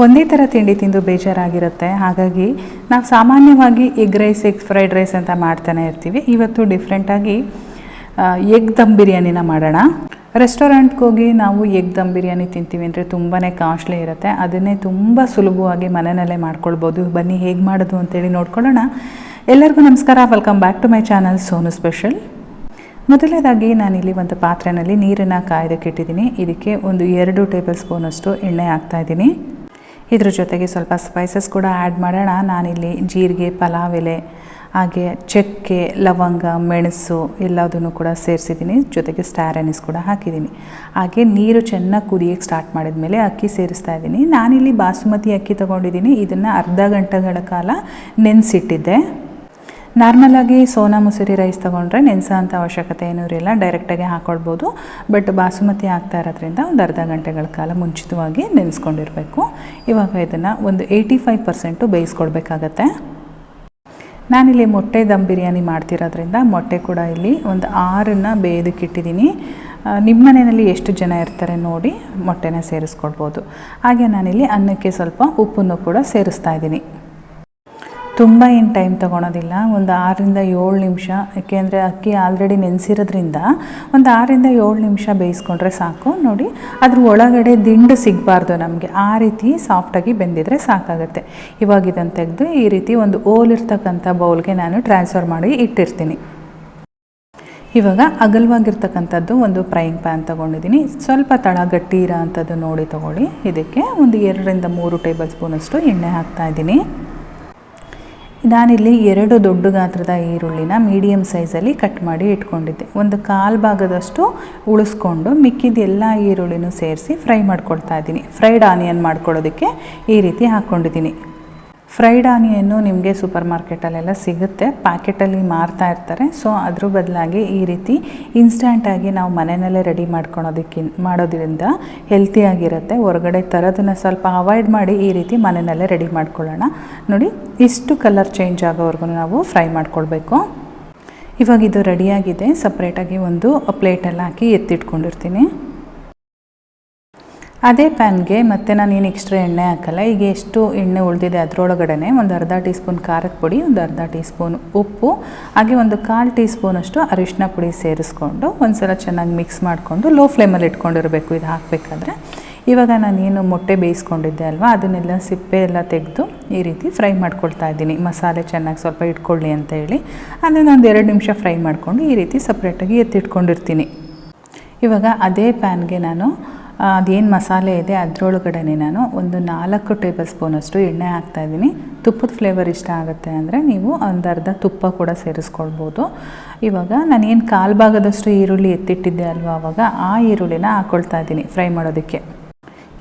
ಒಂದೇ ಥರ ತಿಂಡಿ ತಿಂದು ಬೇಜಾರಾಗಿರುತ್ತೆ. ಹಾಗಾಗಿ ನಾವು ಸಾಮಾನ್ಯವಾಗಿ egg rice, egg fried rice ಅಂತ ಮಾಡ್ತಾನೆ ಇರ್ತೀವಿ. ಇವತ್ತು ಡಿಫ್ರೆಂಟಾಗಿ ಎಗ್ ದಮ್ ಬಿರಿಯಾನಿನ ಮಾಡೋಣ. ರೆಸ್ಟೋರೆಂಟ್ಗೆ ಹೋಗಿ ನಾವು ಎಗ್ ದಮ್ ಬಿರಿಯಾನಿ ತಿಂತೀವಿ ಅಂದರೆ ತುಂಬಾ ಕಾಸ್ಟ್ಲಿ ಇರುತ್ತೆ. ಅದನ್ನೇ ತುಂಬ ಸುಲಭವಾಗಿ ಮನೆಯಲ್ಲೇ ಮಾಡ್ಕೊಳ್ಬೋದು. ಬನ್ನಿ ಹೇಗೆ ಮಾಡೋದು ಅಂತೇಳಿ ನೋಡ್ಕೊಳ್ಳೋಣ. ಎಲ್ಲರಿಗೂ ನಮಸ್ಕಾರ, welcome back to my channel Sonu special. ಮೊದಲನೇದಾಗಿ ನಾನಿಲ್ಲಿ ಒಂದು ಪಾತ್ರೆಯಲ್ಲಿ ನೀರನ್ನು ಕಾಯ್ದಕ್ಕೆ ಇಟ್ಟಿದ್ದೀನಿ. ಇದಕ್ಕೆ ಒಂದು 2 ಟೇಬಲ್ ಸ್ಪೂನಷ್ಟು ಎಣ್ಣೆ ಹಾಕ್ತಾಯಿದ್ದೀನಿ. ಇದ್ರ ಜೊತೆಗೆ ಸ್ವಲ್ಪ ಸ್ಪೈಸಸ್ ಕೂಡ ಆ್ಯಡ್ ಮಾಡೋಣ. ನಾನಿಲ್ಲಿ ಜೀರಿಗೆ, ಪಲಾವ್ ಎಲೆ, ಹಾಗೆ ಚಕ್ಕೆ, ಲವಂಗ, ಮೆಣಸು ಎಲ್ಲದನ್ನು ಕೂಡ ಸೇರಿಸಿದ್ದೀನಿ. ಜೊತೆಗೆ ಸ್ಟಾರ್ ಅನೀಸ್ ಕೂಡ ಹಾಕಿದ್ದೀನಿ. ಹಾಗೆ ನೀರು ಚೆನ್ನಾಗಿ ಕುದಿಯೋಕ್ಕೆ ಸ್ಟಾರ್ಟ್ ಮಾಡಿದ ಮೇಲೆ ಅಕ್ಕಿ ಸೇರಿಸ್ತಾ ಇದ್ದೀನಿ. ನಾನಿಲ್ಲಿ ಬಾಸುಮತಿ ಅಕ್ಕಿ ತೊಗೊಂಡಿದ್ದೀನಿ. ಇದನ್ನು ಅರ್ಧ ಗಂಟೆಗಳ ಕಾಲ ನೆನೆಸಿಟ್ಟಿದ್ದೆ. ನಾರ್ಮಲಾಗಿ ಸೋನಾ ಮಸೂರಿ ರೈಸ್ ತೊಗೊಂಡ್ರೆ ನೆನೆಸೋ ಅಂಥ ಅವಶ್ಯಕತೆ ಏನೂ ಇರಲ್ಲ, ಡೈರೆಕ್ಟಾಗಿ ಹಾಕ್ಕೊಳ್ಬೋದು. ಬಟ್ ಬಾಸುಮತಿ ಆಗ್ತಾ ಇರೋದ್ರಿಂದ ಒಂದು ಅರ್ಧ ಗಂಟೆಗಳ ಕಾಲ ಮುಂಚಿತವಾಗಿ ನೆನೆಸ್ಕೊಂಡಿರಬೇಕು. ಇವಾಗ ಇದನ್ನು ಒಂದು 85% ಬೇಯಿಸ್ಕೊಳ್ಬೇಕಾಗತ್ತೆ. ನಾನಿಲ್ಲಿ ಮೊಟ್ಟೆ ದಮ್ ಬಿರಿಯಾನಿ ಮಾಡ್ತಿರೋದ್ರಿಂದ ಮೊಟ್ಟೆ ಕೂಡ ಇಲ್ಲಿ ಒಂದು 6 ಬೇಯೋದಕ್ಕಿಟ್ಟಿದ್ದೀನಿ. ನಿಮ್ಮ ಮನೆಯಲ್ಲಿ ಎಷ್ಟು ಜನ ಇರ್ತಾರೆ ನೋಡಿ ಮೊಟ್ಟೆನ ಸೇರಿಸ್ಕೊಳ್ಬೋದು. ಹಾಗೆ ನಾನಿಲ್ಲಿ ಅನ್ನಕ್ಕೆ ಸ್ವಲ್ಪ ಉಪ್ಪನ್ನು ಕೂಡ ಸೇರಿಸ್ತಾ ಇದ್ದೀನಿ. ತುಂಬ ಏನು ಟೈಮ್ ತೊಗೊಳೋದಿಲ್ಲ, ಒಂದು 6 ರಿಂದ 7 ನಿಮಿಷ. ಏಕೆಂದರೆ ಅಕ್ಕಿ ಆಲ್ರೆಡಿ ನೆನೆಸಿರೋದ್ರಿಂದ ಒಂದು 6 ರಿಂದ 7 ನಿಮಿಷ ಬೇಯಿಸ್ಕೊಂಡ್ರೆ ಸಾಕು. ನೋಡಿ, ಅದ್ರ ಒಳಗಡೆ ದಿಂಡು ಸಿಗಬಾರ್ದು ನಮಗೆ, ಆ ರೀತಿ ಸಾಫ್ಟಾಗಿ ಬೆಂದಿದ್ರೆ ಸಾಕಾಗುತ್ತೆ. ಇವಾಗ ಇದನ್ನು ತೆಗೆದು ಈ ರೀತಿ ಒಂದು ಓಲಿರ್ತಕ್ಕಂಥ ಬೌಲ್ಗೆ ನಾನು ಟ್ರಾನ್ಸ್ಫರ್ ಮಾಡಿ ಇಟ್ಟಿರ್ತೀನಿ. ಇವಾಗ ಅಗಲವಾಗಿರ್ತಕ್ಕಂಥದ್ದು ಒಂದು ಫ್ರೈಯಿಂಗ್ ಪ್ಯಾನ್ ತೊಗೊಂಡಿದ್ದೀನಿ. ಸ್ವಲ್ಪ ತಳ ಗಟ್ಟಿ ಇರೋ ಅಂಥದ್ದು ನೋಡಿ ತೊಗೊಳ್ಳಿ. ಇದಕ್ಕೆ ಒಂದು 2 ರಿಂದ 3 ಟೇಬಲ್ ಸ್ಪೂನಷ್ಟು ಎಣ್ಣೆ ಹಾಕ್ತಾಯಿದ್ದೀನಿ. ನಾನಿಲ್ಲಿ 2 ದೊಡ್ಡ ಗಾತ್ರದ ಈರುಳ್ಳಿನ ಮೀಡಿಯಮ್ ಸೈಜಲ್ಲಿ ಕಟ್ ಮಾಡಿ ಇಟ್ಕೊಂಡಿದ್ದೆ. ಒಂದು 1/4 ಭಾಗದಷ್ಟು ಉಳಿಸ್ಕೊಂಡು ಮಿಕ್ಕಿದ ಎಲ್ಲ ಈರುಳ್ಳಿನೂ ಸೇರಿಸಿ ಫ್ರೈ ಮಾಡ್ಕೊಳ್ತಾ ಇದ್ದೀನಿ. ಫ್ರೈಡ್ ಆನಿಯನ್ ಮಾಡ್ಕೊಳ್ಳೋದಕ್ಕೆ ಈ ರೀತಿ ಹಾಕ್ಕೊಂಡಿದ್ದೀನಿ. ಫ್ರೈಡ್ ಆನಿಯನ್ನು ನಿಮಗೆ ಸೂಪರ್ ಮಾರ್ಕೆಟಲ್ಲೆಲ್ಲ ಸಿಗುತ್ತೆ, ಪ್ಯಾಕೆಟಲ್ಲಿ ಮಾರ್ತಾ ಇರ್ತಾರೆ. ಸೊ ಅದ್ರ ಬದಲಾಗಿ ಈ ರೀತಿ ಇನ್ಸ್ಟಂಟಾಗಿ ನಾವು ಮನೆಯಲ್ಲೇ ರೆಡಿ ಮಾಡೋದ್ರಿಂದ ಹೆಲ್ತಿಯಾಗಿರುತ್ತೆ. ಹೊರಗಡೆ ತರೋದನ್ನು ಸ್ವಲ್ಪ ಅವಾಯ್ಡ್ ಮಾಡಿ ಈ ರೀತಿ ಮನೆಯಲ್ಲೇ ರೆಡಿ ಮಾಡ್ಕೊಳ್ಳೋಣ. ನೋಡಿ, ಇಷ್ಟು ಕಲರ್ ಚೇಂಜ್ ಆಗೋವರೆಗೂ ನಾವು ಫ್ರೈ ಮಾಡ್ಕೊಳ್ಬೇಕು. ಇವಾಗ ಇದು ರೆಡಿಯಾಗಿದೆ. ಸಪ್ರೇಟಾಗಿ ಒಂದು ಪ್ಲೇಟಲ್ಲಿ ಹಾಕಿ ಎತ್ತಿಟ್ಕೊಂಡಿರ್ತೀನಿ. ಅದೇ ಪ್ಯಾನ್ಗೆ ಮತ್ತೆ ನಾನೇನು ಎಕ್ಸ್ಟ್ರಾ ಎಣ್ಣೆ ಹಾಕಲ್ಲ. ಈಗ ಎಷ್ಟು ಎಣ್ಣೆ ಉಳಿದಿದೆ ಅದರೊಳಗಡೆ ಒಂದು ಅರ್ಧ ಟೀ ಸ್ಪೂನ್ ಖಾರದ ಪುಡಿ, ಒಂದು ಅರ್ಧ ಟೀ ಸ್ಪೂನ್ ಉಪ್ಪು, ಹಾಗೆ ಒಂದು 1/4 ಟೀ ಸ್ಪೂನಷ್ಟು ಅರಿಶಿನ ಪುಡಿ ಸೇರಿಸ್ಕೊಂಡು ಒಂದ್ಸಲ ಚೆನ್ನಾಗಿ ಮಿಕ್ಸ್ ಮಾಡಿಕೊಂಡು ಲೋ ಫ್ಲೇಮಲ್ಲಿ ಇಟ್ಕೊಂಡಿರಬೇಕು ಇದು ಹಾಕಬೇಕಾದ್ರೆ. ಇವಾಗ ನಾನೇನು ಮೊಟ್ಟೆ ಬೇಯಿಸ್ಕೊಂಡಿದ್ದೆ ಅಲ್ವಾ, ಅದನ್ನೆಲ್ಲ ಸಿಪ್ಪೆ ಎಲ್ಲ ತೆಗೆದು ಈ ರೀತಿ ಫ್ರೈ ಮಾಡ್ಕೊಳ್ತಾ ಇದ್ದೀನಿ. ಮಸಾಲೆ ಚೆನ್ನಾಗಿ ಸ್ವಲ್ಪ ಇಟ್ಕೊಳ್ಳಿ ಅಂತ ಹೇಳಿ ಅದನ್ನು ಒಂದು 2 ನಿಮಿಷ ಫ್ರೈ ಮಾಡಿಕೊಂಡು ಈ ರೀತಿ ಸಪ್ರೇಟಾಗಿ ಎತ್ತಿಟ್ಕೊಂಡಿರ್ತೀನಿ. ಇವಾಗ ಅದೇ ಪ್ಯಾನ್ಗೆ ನಾನು ಅದೇನು ಮಸಾಲೆ ಇದೆ ಅದರೊಳಗಡೆ ನಾನು ಒಂದು 4 ಟೇಬಲ್ ಸ್ಪೂನಷ್ಟು ಎಣ್ಣೆ ಹಾಕ್ತಾಯಿದ್ದೀನಿ. ತುಪ್ಪದ ಫ್ಲೇವರ್ ಇಷ್ಟ ಆಗುತ್ತೆ ಅಂದರೆ ನೀವು ಒಂದು ಅರ್ಧ ತುಪ್ಪ ಕೂಡ ಸೇರಿಸ್ಕೊಳ್ಬೋದು. ಇವಾಗ ನಾನೇನು 1/4 ಭಾಗದಷ್ಟು ಈರುಳ್ಳಿ ಎತ್ತಿಟ್ಟಿದ್ದೆ ಅಲ್ವಾ, ಆವಾಗ ಆ ಈರುಳ್ಳಿನ ಹಾಕ್ಕೊಳ್ತಾ ಇದ್ದೀನಿ ಫ್ರೈ ಮಾಡೋದಕ್ಕೆ.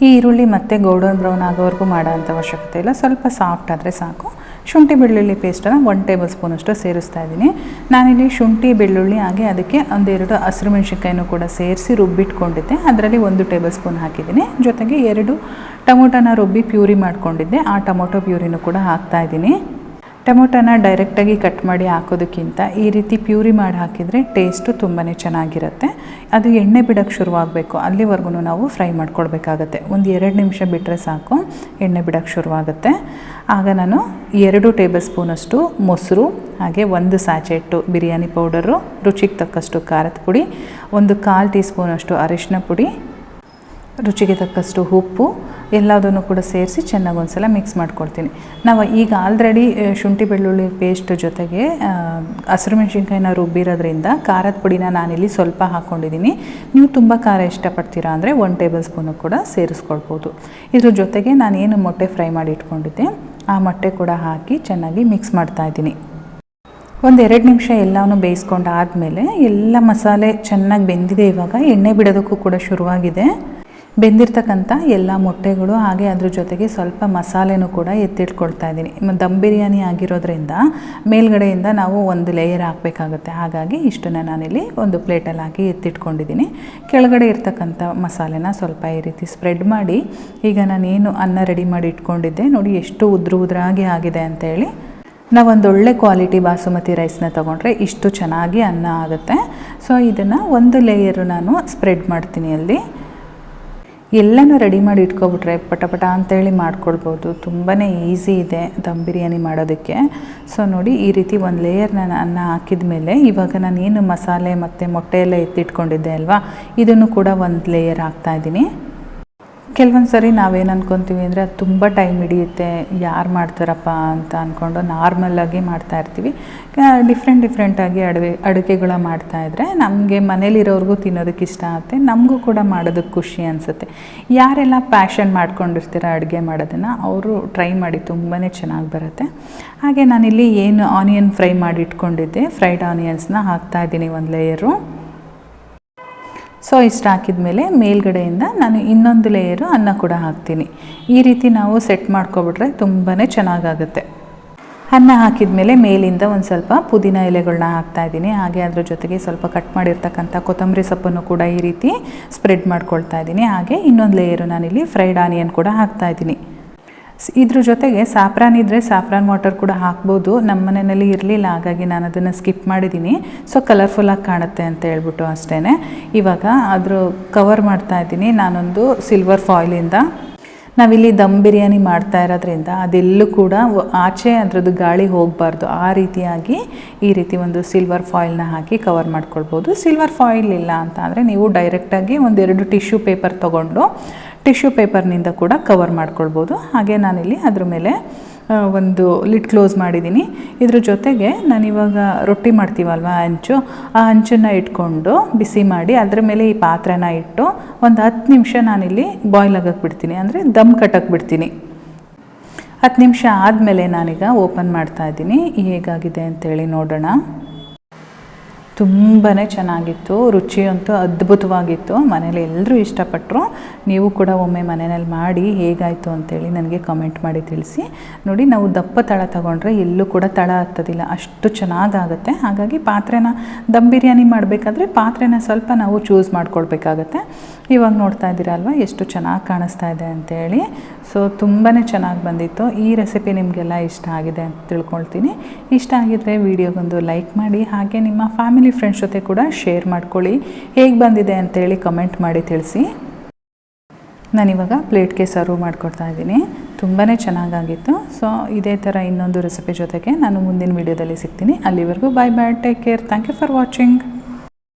ಈ ಈರುಳ್ಳಿ ಮತ್ತೆ ಗೋಲ್ಡನ್ ಬ್ರೌನ್ ಆಗೋವರೆಗೂ ಮಾಡೋ ಅಂಥ ಅವಶ್ಯಕತೆ ಇಲ್ಲ, ಸ್ವಲ್ಪ ಸಾಫ್ಟ್ ಆದರೆ ಸಾಕು. ಶುಂಠಿ ಬೆಳ್ಳುಳ್ಳಿ ಪೇಸ್ಟನ್ನು 1 ಟೇಬಲ್ ಸ್ಪೂನಷ್ಟು ಸೇರಿಸ್ತಾ ಇದ್ದೀನಿ. ನಾನಿಲ್ಲಿ ಶುಂಠಿ ಬೆಳ್ಳುಳ್ಳಿ ಹಾಗೆ ಅದಕ್ಕೆ 1-2 ಹಸಿರು ಮೆಣಸಿನ್ಕಾಯಿನೂ ಕೂಡ ಸೇರಿಸಿ ರುಬ್ಬಿಟ್ಕೊಂಡಿದ್ದೆ. ಅದರಲ್ಲಿ 1 ಟೇಬಲ್ ಸ್ಪೂನ್ ಹಾಕಿದ್ದೀನಿ. ಜೊತೆಗೆ 2 ಟೊಮೊಟೊನ ರುಬ್ಬಿ ಪ್ಯೂರಿ ಮಾಡ್ಕೊಂಡಿದ್ದೆ, ಆ ಟೊಮೊಟೊ ಪ್ಯೂರಿನೂ ಕೂಡ ಹಾಕ್ತಾಯಿದ್ದೀನಿ. ಟೊಮೊಟೊನ ಡೈರೆಕ್ಟಾಗಿ ಕಟ್ ಮಾಡಿ ಹಾಕೋದಕ್ಕಿಂತ ಈ ರೀತಿ ಪ್ಯೂರಿ ಮಾಡಿ ಹಾಕಿದರೆ ಟೇಸ್ಟು ತುಂಬಾ ಚೆನ್ನಾಗಿರುತ್ತೆ. ಅದು ಎಣ್ಣೆ ಬಿಡೋಕ್ಕೆ ಶುರುವಾಗಬೇಕು, ಅಲ್ಲಿವರೆಗೂ ನಾವು ಫ್ರೈ ಮಾಡ್ಕೊಳ್ಬೇಕಾಗತ್ತೆ. ಒಂದು 2 ನಿಮಿಷ ಬಿಟ್ಟರೆ ಸಾಕು, ಎಣ್ಣೆ ಬಿಡೋಕ್ಕೆ ಶುರುವಾಗುತ್ತೆ. ಆಗ ನಾನು 2 ಟೇಬಲ್ ಸ್ಪೂನಷ್ಟು ಮೊಸರು, ಹಾಗೆ 1 ಸ್ಯಾಚೆಟ್ಟು ಬಿರಿಯಾನಿ ಪೌಡರು, ರುಚಿಗೆ ತಕ್ಕಷ್ಟು ಖಾರದ ಪುಡಿ, ಒಂದು 1/4 ಟೀ ಸ್ಪೂನಷ್ಟು ಅರಿಶಿನ ಪುಡಿ, ರುಚಿಗೆ ತಕ್ಕಷ್ಟು ಉಪ್ಪು ಎಲ್ಲದನ್ನು ಕೂಡ ಸೇರಿಸಿ ಚೆನ್ನಾಗಿ ಒಂದ್ಸಲ ಮಿಕ್ಸ್ ಮಾಡ್ಕೊಳ್ತೀನಿ. ನಾವು ಈಗ ಆಲ್ರೆಡಿ ಶುಂಠಿ ಬೆಳ್ಳುಳ್ಳಿ ಪೇಸ್ಟ್ ಜೊತೆಗೆ ಹಸಿರು ಮೆಣಸಿನ್ಕಾಯಿನ ರುಬ್ಬಿರೋದ್ರಿಂದ ಖಾರದ ಪುಡಿನ ನಾನಿಲ್ಲಿ ಸ್ವಲ್ಪ ಹಾಕ್ಕೊಂಡಿದ್ದೀನಿ. ನೀವು ತುಂಬ ಖಾರ ಇಷ್ಟಪಡ್ತೀರಾ ಅಂದರೆ 1 ಟೇಬಲ್ ಸ್ಪೂನು ಕೂಡ ಸೇರಿಸ್ಕೊಳ್ಬೋದು. ಇದ್ರ ಜೊತೆಗೆ ನಾನೇನು ಮೊಟ್ಟೆ ಫ್ರೈ ಮಾಡಿ ಇಟ್ಕೊಂಡಿದ್ದೆ ಆ ಮೊಟ್ಟೆ ಕೂಡ ಹಾಕಿ ಚೆನ್ನಾಗಿ ಮಿಕ್ಸ್ ಮಾಡ್ತಾಯಿದ್ದೀನಿ. ಒಂದು 2 ನಿಮಿಷ ಎಲ್ಲವನ್ನೂ ಬೇಯಿಸ್ಕೊಂಡು ಆದಮೇಲೆ ಎಲ್ಲ ಮಸಾಲೆ ಚೆನ್ನಾಗಿ ಬೆಂದಿದೆ. ಇವಾಗ ಎಣ್ಣೆ ಬಿಡೋದಕ್ಕೂ ಕೂಡ ಶುರುವಾಗಿದೆ. ಬೆಂದಿರ್ತಕ್ಕಂಥ ಎಲ್ಲ ಮೊಟ್ಟೆಗಳು ಹಾಗೆ ಅದ್ರ ಜೊತೆಗೆ ಸ್ವಲ್ಪ ಮಸಾಲೆನೂ ಕೂಡ ಎತ್ತಿಟ್ಕೊಳ್ತಾ ಇದ್ದೀನಿ. ದಮ್ ಬಿರಿಯಾನಿ ಆಗಿರೋದ್ರಿಂದ ಮೇಲ್ಗಡೆಯಿಂದ ನಾವು ಒಂದು ಲೇಯರ್ ಹಾಕಬೇಕಾಗುತ್ತೆ. ಹಾಗಾಗಿ ಇಷ್ಟನ್ನು ನಾನಿಲ್ಲಿ ಒಂದು ಪ್ಲೇಟಲ್ಲಿ ಹಾಕಿ ಎತ್ತಿಟ್ಕೊಂಡಿದ್ದೀನಿ. ಕೆಳಗಡೆ ಇರ್ತಕ್ಕಂಥ ಮಸಾಲೆನ ಸ್ವಲ್ಪ ಈ ರೀತಿ ಸ್ಪ್ರೆಡ್ ಮಾಡಿ ಈಗ ನಾನೇನು ಅನ್ನ ರೆಡಿ ಮಾಡಿ ಇಟ್ಕೊಂಡಿದ್ದೆ ನೋಡಿ ಎಷ್ಟು ಉದ್ರಾಗಿ ಆಗಿದೆ ಅಂತೇಳಿ. ನಾವೊಂದು ಒಳ್ಳೆ ಕ್ವಾಲಿಟಿ ಬಾಸುಮತಿ ರೈಸ್ನ ತೊಗೊಂಡ್ರೆ ಇಷ್ಟು ಚೆನ್ನಾಗಿ ಅನ್ನ ಆಗುತ್ತೆ. ಸೊ ಇದನ್ನು ಒಂದು ಲೇಯರು ನಾನು ಸ್ಪ್ರೆಡ್ ಮಾಡ್ತೀನಿ ಅಲ್ಲಿ. ಎಲ್ಲನೂ ರೆಡಿ ಮಾಡಿ ಇಟ್ಕೊಬಿಟ್ರೆ ಪಟ ಅಂತೇಳಿ ಮಾಡ್ಕೊಳ್ಬೋದು. ತುಂಬಾ ಈಸಿ ಇದೆ ದಮ್ ಬಿರಿಯಾನಿ ಮಾಡೋದಕ್ಕೆ. ಸೊ ನೋಡಿ, ಈ ರೀತಿ ಒಂದು ಲೇಯರ್ ನಾನು ಅನ್ನ ಹಾಕಿದ ಮೇಲೆ ಇವಾಗ ನಾನೇನು ಮಸಾಲೆ ಮತ್ತು ಮೊಟ್ಟೆ ಎಲ್ಲ ಎತ್ತಿಟ್ಕೊಂಡಿದ್ದೆ ಅಲ್ವಾ, ಇದನ್ನು ಕೂಡ ಒಂದು ಲೇಯರ್ ಹಾಕ್ತಾಯಿದ್ದೀನಿ. ಕೆಲವೊಂದು ಸರಿ ನಾವೇನು ಅಂದ್ಕೊತೀವಿ ಅಂದರೆ ಅದು ತುಂಬ ಟೈಮ್ ಹಿಡಿಯುತ್ತೆ, ಯಾರು ಮಾಡ್ತಾರಪ್ಪ ಅಂತ ಅಂದ್ಕೊಂಡು ನಾರ್ಮಲಾಗಿ ಮಾಡ್ತಾಯಿರ್ತೀವಿ. ಡಿಫ್ರೆಂಟಾಗಿ ಅಡುಗೆಗಳ ಮಾಡ್ತಾಯಿದ್ರೆ ನಮಗೆ ಮನೇಲಿರೋರ್ಗೂ ತಿನ್ನೋದಕ್ಕೆ ಇಷ್ಟ ಆಗುತ್ತೆ, ನಮಗೂ ಕೂಡ ಮಾಡೋದಕ್ಕೆ ಖುಷಿ ಅನಿಸುತ್ತೆ. ಯಾರೆಲ್ಲ ಪ್ಯಾಷನ್ ಮಾಡ್ಕೊಂಡಿರ್ತೀರ ಅಡುಗೆ ಮಾಡೋದನ್ನು ಅವರು ಟ್ರೈ ಮಾಡಿ, ತುಂಬಾ ಚೆನ್ನಾಗಿ ಬರುತ್ತೆ. ಹಾಗೆ ನಾನಿಲ್ಲಿ ಏನು ಆನಿಯನ್ ಫ್ರೈ ಮಾಡಿ ಇಟ್ಕೊಂಡಿದ್ದೆ, ಫ್ರೈಡ್ ಆನಿಯನ್ಸ್ನ ಹಾಕ್ತಾಯಿದ್ದೀನಿ ಒಂದು ಲೇಯರು. ಸೊ ಇಷ್ಟು ಹಾಕಿದ ಮೇಲೆ ಮೇಲ್ಗಡೆಯಿಂದ ನಾನು ಇನ್ನೊಂದು ಲೇಯರು ಅನ್ನ ಕೂಡ ಹಾಕ್ತೀನಿ. ಈ ರೀತಿ ನಾವು ಸೆಟ್ ಮಾಡ್ಕೊಬಿಟ್ರೆ ತುಂಬಾ ಚೆನ್ನಾಗಾಗುತ್ತೆ. ಅನ್ನ ಹಾಕಿದ ಮೇಲೆ ಮೇಲಿಂದ ಒಂದು ಸ್ವಲ್ಪ ಪುದೀನ ಎಲೆಗಳನ್ನ ಹಾಕ್ತಾಯಿದ್ದೀನಿ. ಹಾಗೆ ಅದ್ರ ಜೊತೆಗೆ ಸ್ವಲ್ಪ ಕಟ್ ಮಾಡಿರ್ತಕ್ಕಂಥ ಕೊತ್ತಂಬರಿ ಸೊಪ್ಪನ್ನು ಕೂಡ ಈ ರೀತಿ ಸ್ಪ್ರೆಡ್ ಮಾಡ್ಕೊಳ್ತಾ ಇದ್ದೀನಿ. ಹಾಗೆ ಇನ್ನೊಂದು ಲೇಯರು ನಾನಿಲ್ಲಿ ಫ್ರೈಡ್ ಆನಿಯನ್ ಕೂಡ ಹಾಕ್ತಾಯಿದ್ದೀನಿ. ಇದ್ರ ಜೊತೆಗೆ ಸಾಫ್ರಾನ್ ಇದ್ದರೆ ಸಾಫ್ರಾನ್ ವಾಟರ್ ಕೂಡ ಹಾಕ್ಬೋದು. ನಮ್ಮ ಮನೆಯಲ್ಲಿ ಇರಲಿಲ್ಲ, ಹಾಗಾಗಿ ನಾನು ಅದನ್ನು ಸ್ಕಿಪ್ ಮಾಡಿದ್ದೀನಿ. ಸೊ ಕಲರ್ಫುಲ್ಲಾಗಿ ಕಾಣುತ್ತೆ ಅಂತ ಹೇಳ್ಬಿಟ್ಟು ಅಷ್ಟೇ. ಇವಾಗ ಅದ್ರ ಕವರ್ ಮಾಡ್ತಾಯಿದ್ದೀನಿ ನಾನೊಂದು ಸಿಲ್ವರ್ ಫಾಯಿಲಿಂದ. ನಾವಿಲ್ಲಿ ದಮ್ ಬಿರಿಯಾನಿ ಮಾಡ್ತಾ ಇರೋದ್ರಿಂದ ಅದೆಲ್ಲೂ ಕೂಡ ಆಚೆ ಅದರದ್ದು ಗಾಳಿ ಹೋಗಬಾರ್ದು, ಆ ರೀತಿಯಾಗಿ ಈ ರೀತಿ ಒಂದು ಸಿಲ್ವರ್ ಫಾಯಿಲ್ನ ಹಾಕಿ ಕವರ್ ಮಾಡ್ಕೊಳ್ಬೋದು. ಸಿಲ್ವರ್ ಫಾಯಿಲ್ ಇಲ್ಲ ಅಂತ ಅಂದರೆ ನೀವು ಡೈರೆಕ್ಟಾಗಿ ಒಂದೆರಡು ಟಿಶ್ಯೂ ಪೇಪರ್ ತೊಗೊಂಡು ಟಿಶ್ಯೂ ಪೇಪರ್ನಿಂದ ಕೂಡ ಕವರ್ ಮಾಡ್ಕೊಳ್ಬೋದು. ಹಾಗೆ ನಾನಿಲ್ಲಿ ಅದ್ರ ಮೇಲೆ ಒಂದು ಲಿಡ್ ಕ್ಲೋಸ್ ಮಾಡಿದ್ದೀನಿ. ಇದ್ರ ಜೊತೆಗೆ ನಾನಿವಾಗ ರೊಟ್ಟಿ ಮಾಡ್ತೀವಲ್ವ ಹಂಚು, ಆ ಹಂಚನ್ನು ಇಟ್ಕೊಂಡು ಬಿಸಿ ಮಾಡಿ ಅದ್ರ ಮೇಲೆ ಈ ಪಾತ್ರೆನ ಇಟ್ಟು ಒಂದು 10 ನಿಮಿಷ ನಾನಿಲ್ಲಿ ಬಾಯ್ಲ್ ಆಗಕ್ಕೆ ಬಿಡ್ತೀನಿ, ಅಂದರೆ ದಮ್ ಕಟ್ಟಕ್ಕೆ ಬಿಡ್ತೀನಿ. 10 ನಿಮಿಷ ಆದಮೇಲೆ ನಾನೀಗ ಓಪನ್ ಮಾಡ್ತಾಯಿದ್ದೀನಿ. ಹೇಗಾಗಿದೆ ಅಂತೇಳಿ ನೋಡೋಣ. ತುಂಬಾ ಚೆನ್ನಾಗಿತ್ತು, ರುಚಿಯಂತೂ ಅದ್ಭುತವಾಗಿತ್ತು. ಮನೇಲಿ ಎಲ್ಲರೂ ಇಷ್ಟಪಟ್ಟರು. ನೀವು ಕೂಡ ಒಮ್ಮೆ ಮನೆಯಲ್ಲಿ ಮಾಡಿ ಹೇಗಾಯಿತು ಅಂತೇಳಿ ನನಗೆ ಕಮೆಂಟ್ ಮಾಡಿ ತಿಳಿಸಿ. ನೋಡಿ, ನಾವು ದಪ್ಪ ತಳ ತಗೊಂಡ್ರೆ ಎಲ್ಲೂ ಕೂಡ ತಳ ಹತ್ತೋದಿಲ್ಲ, ಅಷ್ಟು ಚೆನ್ನಾಗಾಗುತ್ತೆ. ಹಾಗಾಗಿ ಪಾತ್ರೆನ ದಮ್ ಬಿರಿಯಾನಿ ಮಾಡಬೇಕಾದ್ರೆ ಪಾತ್ರೆನ ಸ್ವಲ್ಪ ನಾವು ಚೂಸ್ ಮಾಡ್ಕೊಳ್ಬೇಕಾಗತ್ತೆ. ಇವಾಗ ನೋಡ್ತಾ ಇದ್ದೀರಾ ಅಲ್ವಾ ಎಷ್ಟು ಚೆನ್ನಾಗಿ ಕಾಣಿಸ್ತಾ ಇದೆ ಅಂತೇಳಿ. ಸೊ ತುಂಬಾ ಚೆನ್ನಾಗಿ ಬಂದಿತ್ತು. ಈ ರೆಸಿಪಿ ನಿಮಗೆಲ್ಲ ಇಷ್ಟ ಆಗಿದೆ ಅಂತ ತಿಳ್ಕೊಳ್ತೀನಿ. ಇಷ್ಟ ಆಗಿದ್ದರೆ ವಿಡಿಯೋಗೊಂದು ಲೈಕ್ ಮಾಡಿ, ಹಾಗೆ ನಿಮ್ಮ ಫ್ಯಾಮಿಲಿ ಫ್ರೆಂಡ್ಸ್ ಜೊತೆ ಕೂಡ ಶೇರ್ ಮಾಡ್ಕೊಳ್ಳಿ. ಹೇಗೆ ಬಂದಿದೆ ಅಂತೇಳಿ ಕಮೆಂಟ್ ಮಾಡಿ ತಿಳಿಸಿ. ನಾನಿವಾಗ ಪ್ಲೇಟ್ಗೆ ಸರ್ವ್ ಮಾಡ್ಕೊಡ್ತಾ ಇದ್ದೀನಿ. ತುಂಬಾ ಚೆನ್ನಾಗಾಗಿತ್ತು. ಸೊ ಇದೇ ಥರ ಇನ್ನೊಂದು ರೆಸಿಪಿ ಜೊತೆಗೆ ನಾನು ಮುಂದಿನ ವಿಡಿಯೋದಲ್ಲಿ ಸಿಗ್ತೀನಿ. ಅಲ್ಲಿವರೆಗೂ bye bye, take care, thank you for watching.